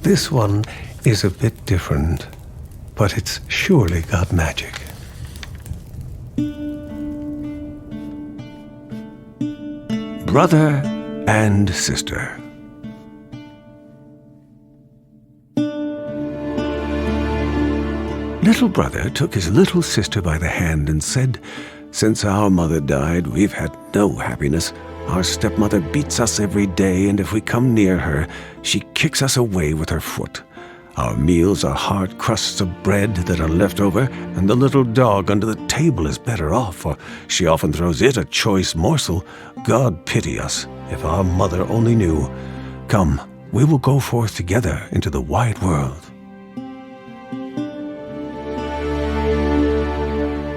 This one is a bit different, but it's surely got magic. Brother and Sister. Little brother took his little sister by the hand and said, "Since our mother died, we've had no happiness. Our stepmother beats us every day, and if we come near her, she kicks us away with her foot. Our meals are hard crusts of bread that are left over, and the little dog under the table is better off, for she often throws it a choice morsel. God pity us, if our mother only knew. Come, we will go forth together into the wide world."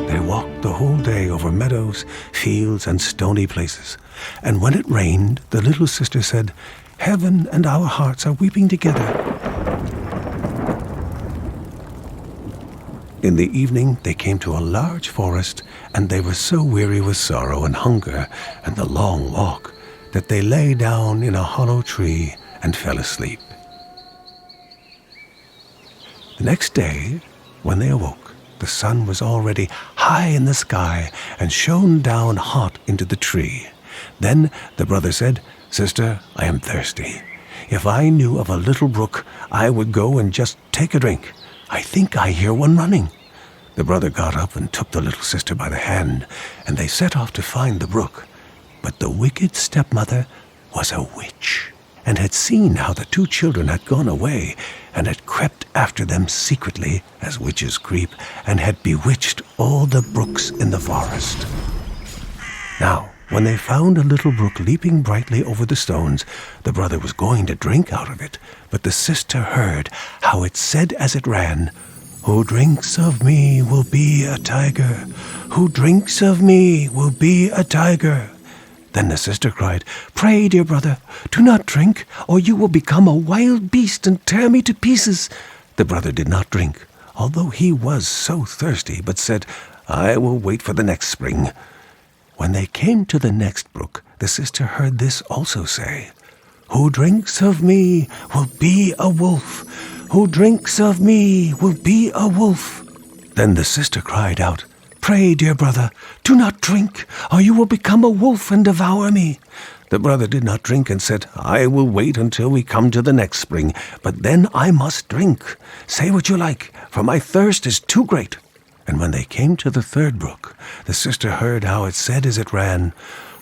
They walked the whole day over meadows, fields, and stony places, and when it rained, the little sister said, "Heaven and our hearts are weeping together." In the evening, they came to a large forest, and they were so weary with sorrow and hunger and the long walk that they lay down in a hollow tree and fell asleep. The next day, when they awoke, the sun was already high in the sky and shone down hot into the tree. Then the brother said, "Sister, I am thirsty. If I knew of a little brook, I would go and just take a drink. I think I hear one running." The brother got up and took the little sister by the hand, and they set off to find the brook. But the wicked stepmother was a witch, and had seen how the two children had gone away, and had crept after them secretly, as witches creep, and had bewitched all the brooks in the forest. Now, when they found a little brook leaping brightly over the stones, the brother was going to drink out of it, but the sister heard how it said as it ran, "Who drinks of me will be a tiger. Who drinks of me will be a tiger." Then the sister cried, "Pray, dear brother, do not drink, or you will become a wild beast and tear me to pieces." The brother did not drink, although he was so thirsty, but said, "I will wait for the next spring." When they came to the next brook, the sister heard this also say, "Who drinks of me will be a wolf. Who drinks of me will be a wolf." Then the sister cried out, "Pray, dear brother, do not drink, or you will become a wolf and devour me." The brother did not drink and said, "I will wait until we come to the next spring, but then I must drink. Say what you like, for my thirst is too great." And when they came to the third brook, the sister heard how it said as it ran,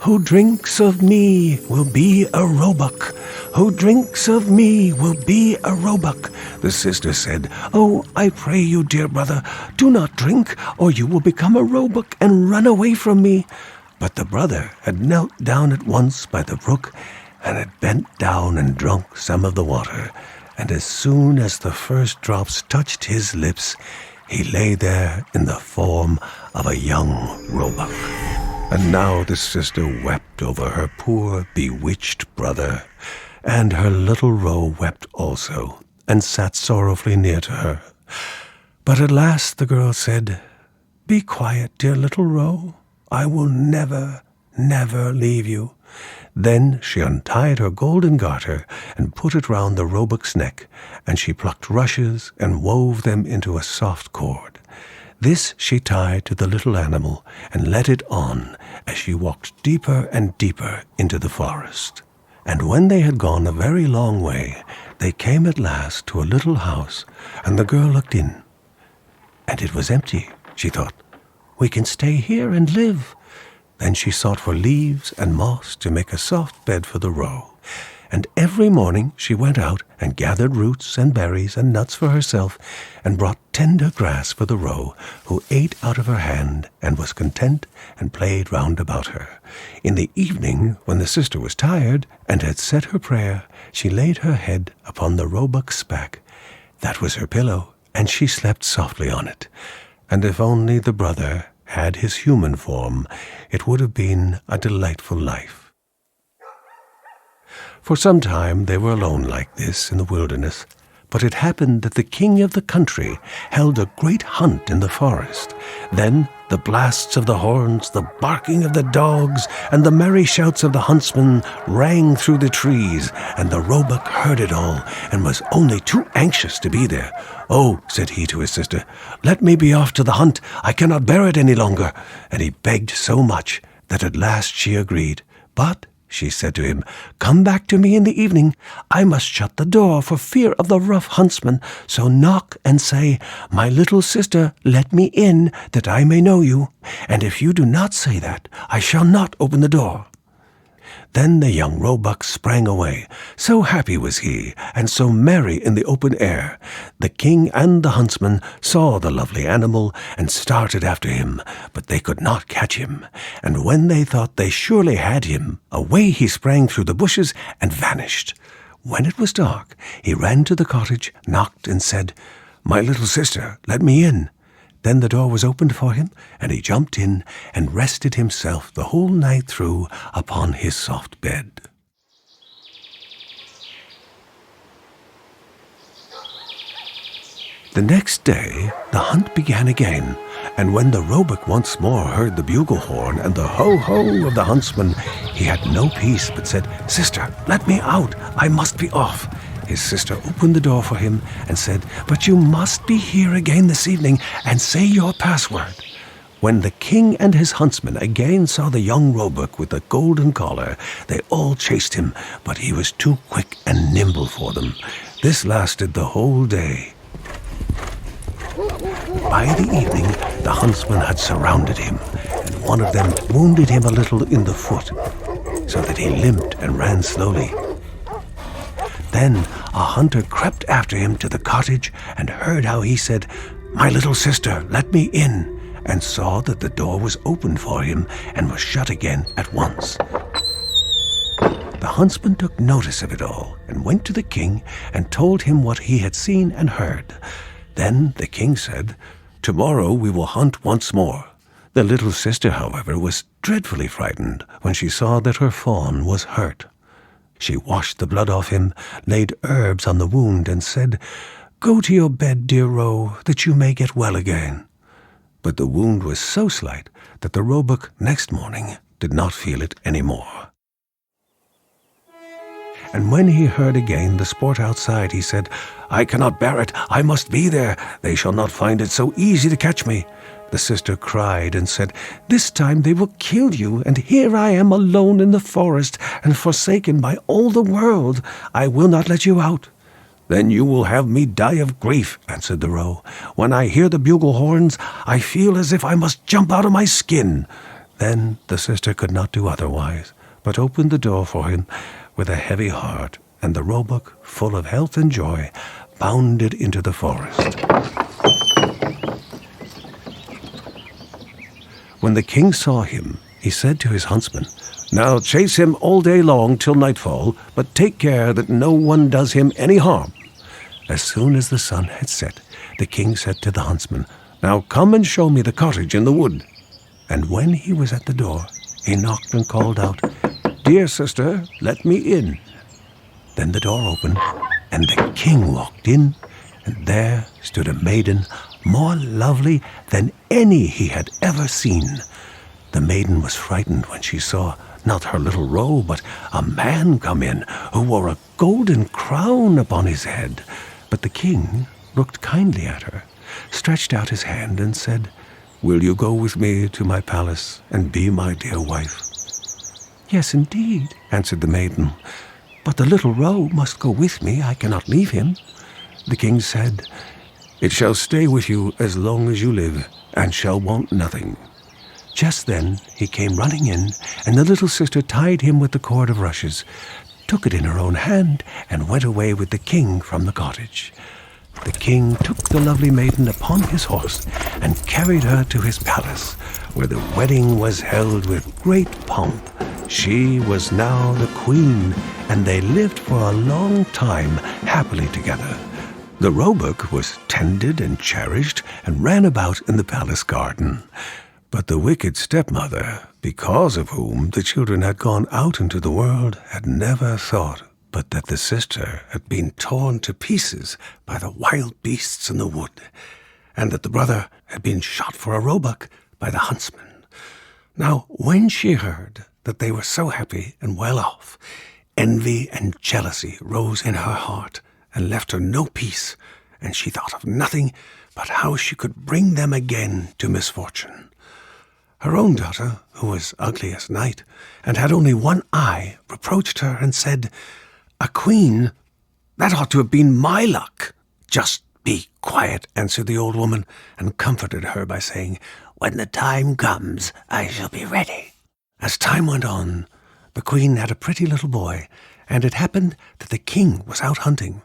"Who drinks of me will be a roebuck. Who drinks of me will be a roebuck." The sister said, "Oh, I pray you, dear brother, do not drink, or you will become a roebuck and run away from me." But the brother had knelt down at once by the brook and had bent down and drunk some of the water, and as soon as the first drops touched his lips, he lay there in the form of a young roebuck. And now the sister wept over her poor, bewitched brother, and her little roe wept also, and sat sorrowfully near to her. But at last the girl said, "Be quiet, dear little roe. I will never, never leave you." Then she untied her golden garter and put it round the roebuck's neck, and she plucked rushes and wove them into a soft cord. This she tied to the little animal and led it on as she walked deeper and deeper into the forest. And when they had gone a very long way, they came at last to a little house, and the girl looked in. And it was empty, she thought. "We can stay here and live." Then she sought for leaves and moss to make a soft bed for the roe. And every morning she went out and gathered roots and berries and nuts for herself, and brought tender grass for the roe, who ate out of her hand and was content and played round about her. In the evening, when the sister was tired and had said her prayer, she laid her head upon the roebuck's back. That was her pillow, and she slept softly on it. And if only the brother had his human form, it would have been a delightful life. For some time they were alone like this in the wilderness, But it happened that the king of the country held a great hunt in the forest. Then the blasts of the horns, the barking of the dogs, and the merry shouts of the huntsmen rang through the trees, and the roebuck heard it all, and was only too anxious to be there. "Oh," said he to his sister, "let me be off to the hunt. I cannot bear it any longer." And he begged so much that at last she agreed. "But," she said to him, "come back to me in the evening. I must shut the door for fear of the rough huntsman. So knock and say, 'My little sister, let me in, that I may know you.' And if you do not say that, I shall not open the door." Then the young roebuck sprang away. So happy was he, and so merry in the open air. The king and the huntsman saw the lovely animal and started after him, but they could not catch him. And when they thought they surely had him, away he sprang through the bushes and vanished. When it was dark, he ran to the cottage, knocked, and said, "My little sister, let me in." Then the door was opened for him, and he jumped in and rested himself the whole night through upon his soft bed. The next day the hunt began again, and when the roebuck once more heard the bugle horn and the ho-ho of the huntsman, he had no peace, but said, "Sister, let me out, I must be off." His sister opened the door for him and said, "But you must be here again this evening and say your password." When the king and his huntsmen again saw the young roebuck with the golden collar, they all chased him, but he was too quick and nimble for them. This lasted the whole day. By the evening, the huntsmen had surrounded him, and one of them wounded him a little in the foot, so that he limped and ran slowly. Then a hunter crept after him to the cottage and heard how he said, "My little sister, let me in," and saw that the door was opened for him and was shut again at once. The huntsman took notice of it all and went to the king and told him what he had seen and heard. Then the king said, "Tomorrow we will hunt once more." The little sister, however, was dreadfully frightened when she saw that her fawn was hurt. She washed the blood off him, laid herbs on the wound, and said, "Go to your bed, dear roe, that you may get well again." But the wound was so slight that the roebuck next morning did not feel it any more. And when he heard again the sport outside, he said, "I cannot bear it, I must be there. They shall not find it so easy to catch me." The sister cried and said, "This time they will kill you, and here I am alone in the forest and forsaken by all the world. I will not let you out." "Then you will have me die of grief," answered the roe. "When I hear the bugle horns, I feel as if I must jump out of my skin." Then the sister could not do otherwise, but opened the door for him with a heavy heart, and the roebuck, full of health and joy, bounded into the forest. When the king saw him, he said to his huntsman, "Now chase him all day long till nightfall, but take care that no one does him any harm." As soon as the sun had set, the king said to the huntsman, "Now come and show me the cottage in the wood." And when he was at the door, he knocked and called out, "Dear sister, let me in." Then the door opened, and the king walked in, and there stood a maiden more lovely than any he had ever seen. The maiden was frightened when she saw not her little roe, but a man come in who wore a golden crown upon his head. But the king looked kindly at her, stretched out his hand, and said, "Will you go with me to my palace and be my dear wife?" "Yes, indeed," answered the maiden, "but the little roe must go with me. I cannot leave him." The king said, "It shall stay with you as long as you live, and shall want nothing." Just then he came running in, and the little sister tied him with the cord of rushes, took it in her own hand, and went away with the king from the cottage. The king took the lovely maiden upon his horse and carried her to his palace, where the wedding was held with great pomp. She was now the queen, and they lived for a long time happily together. The roebuck was tended and cherished and ran about in the palace garden. But the wicked stepmother, because of whom the children had gone out into the world, had never thought but that the sister had been torn to pieces by the wild beasts in the wood, and that the brother had been shot for a roebuck by the huntsman. Now, when she heard that they were so happy and well off, envy and jealousy rose in her heart and left her no peace, and she thought of nothing but how she could bring them again to misfortune. Her own daughter, who was ugly as night, and had only one eye, reproached her and said, "A queen? That ought to have been my luck." "Just be quiet," answered the old woman, and comforted her by saying, "When the time comes, I shall be ready." As time went on, the queen had a pretty little boy, and it happened that the king was out hunting.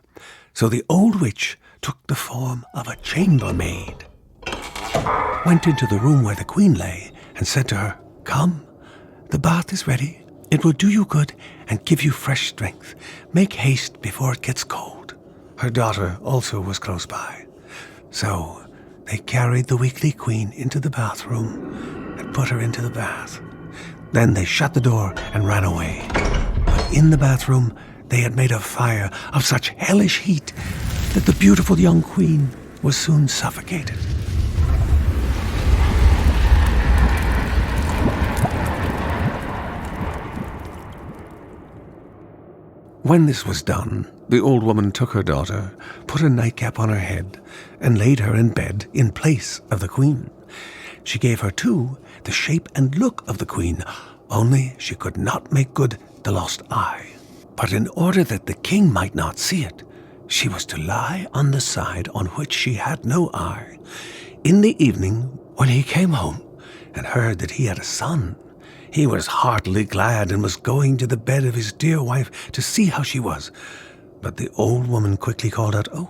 So the old witch took the form of a chambermaid, went into the room where the queen lay, and said to her, "Come, the bath is ready. It will do you good and give you fresh strength. Make haste before it gets cold." Her daughter also was close by. So they carried the weakly queen into the bathroom and put her into the bath. Then they shut the door and ran away. But in the bathroom they had made a fire of such hellish heat that the beautiful young queen was soon suffocated. When this was done, the old woman took her daughter, put a nightcap on her head, and laid her in bed in place of the queen. She gave her, too, the shape and look of the queen, only she could not make good the lost eye. But in order that the king might not see it, she was to lie on the side on which she had no eye. In the evening, when he came home and heard that he had a son, he was heartily glad and was going to the bed of his dear wife to see how she was. But the old woman quickly called out, "Oh,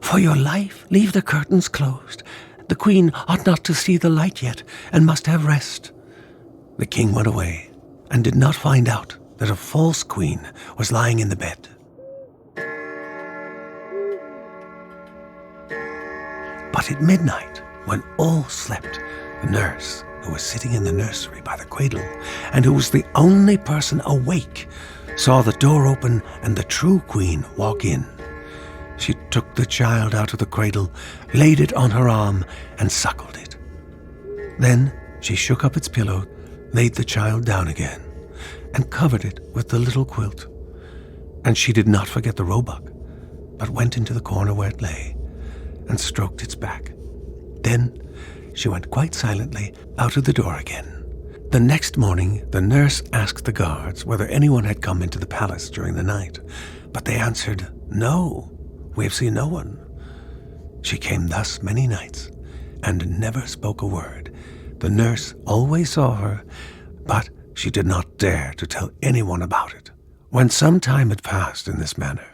for your life, leave the curtains closed. The queen ought not to see the light yet and must have rest." The king went away and did not find out that a false queen was lying in the bed. But at midnight, when all slept, the nurse, who was sitting in the nursery by the cradle, and who was the only person awake, saw the door open and the true queen walk in. She took the child out of the cradle, laid it on her arm, and suckled it. Then she shook up its pillow, laid the child down again, and covered it with the little quilt. And she did not forget the roebuck, but went into the corner where it lay, and stroked its back. Then she went quite silently out of the door again. The next morning, the nurse asked the guards whether anyone had come into the palace during the night, but they answered, "No, we have seen no one." She came thus many nights, and never spoke a word. The nurse always saw her, but she did not dare to tell anyone about it. When some time had passed in this manner,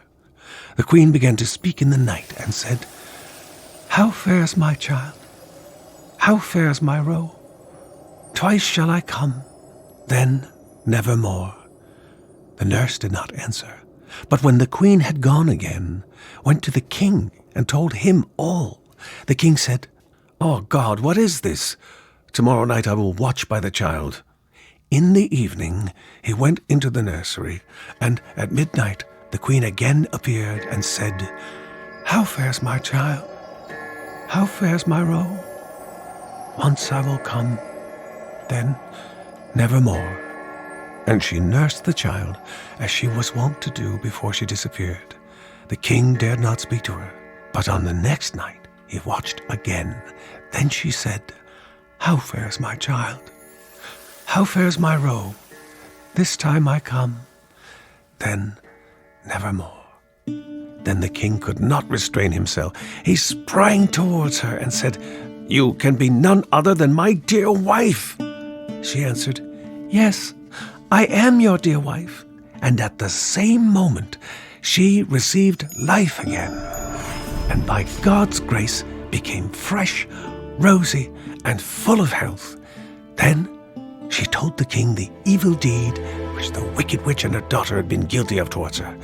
the queen began to speak in the night and said, "How fares my child? How fares my roe? Twice shall I come, then nevermore." The nurse did not answer, but when the queen had gone again, went to the king and told him all. The king said, "Oh God, what is this? Tomorrow night I will watch by the child." In the evening he went into the nursery, and at midnight the queen again appeared and said, "How fares my child? How fares my roe? Once I will come, then nevermore." And she nursed the child as she was wont to do before she disappeared. The king dared not speak to her, but on the next night he watched again. Then she said, "How fares my child? How fares my roe? This time I come, then nevermore." Then the king could not restrain himself. He sprang towards her and said, "You can be none other than my dear wife." She answered, "Yes, I am your dear wife." And at the same moment, she received life again, and by God's grace became fresh, rosy, and full of health. Then she told the king the evil deed which the wicked witch and her daughter had been guilty of towards her.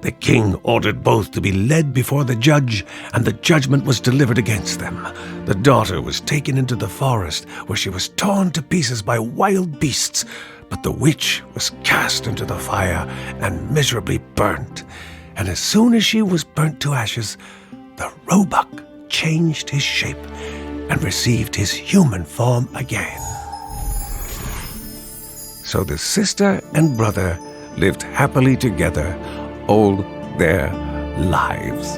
The king ordered both to be led before the judge, and the judgment was delivered against them. The daughter was taken into the forest, where she was torn to pieces by wild beasts, But the witch was cast into the fire and miserably burnt. And as soon as she was burnt to ashes, the roebuck changed his shape and received his human form again. So the sister and brother lived happily together all their lives.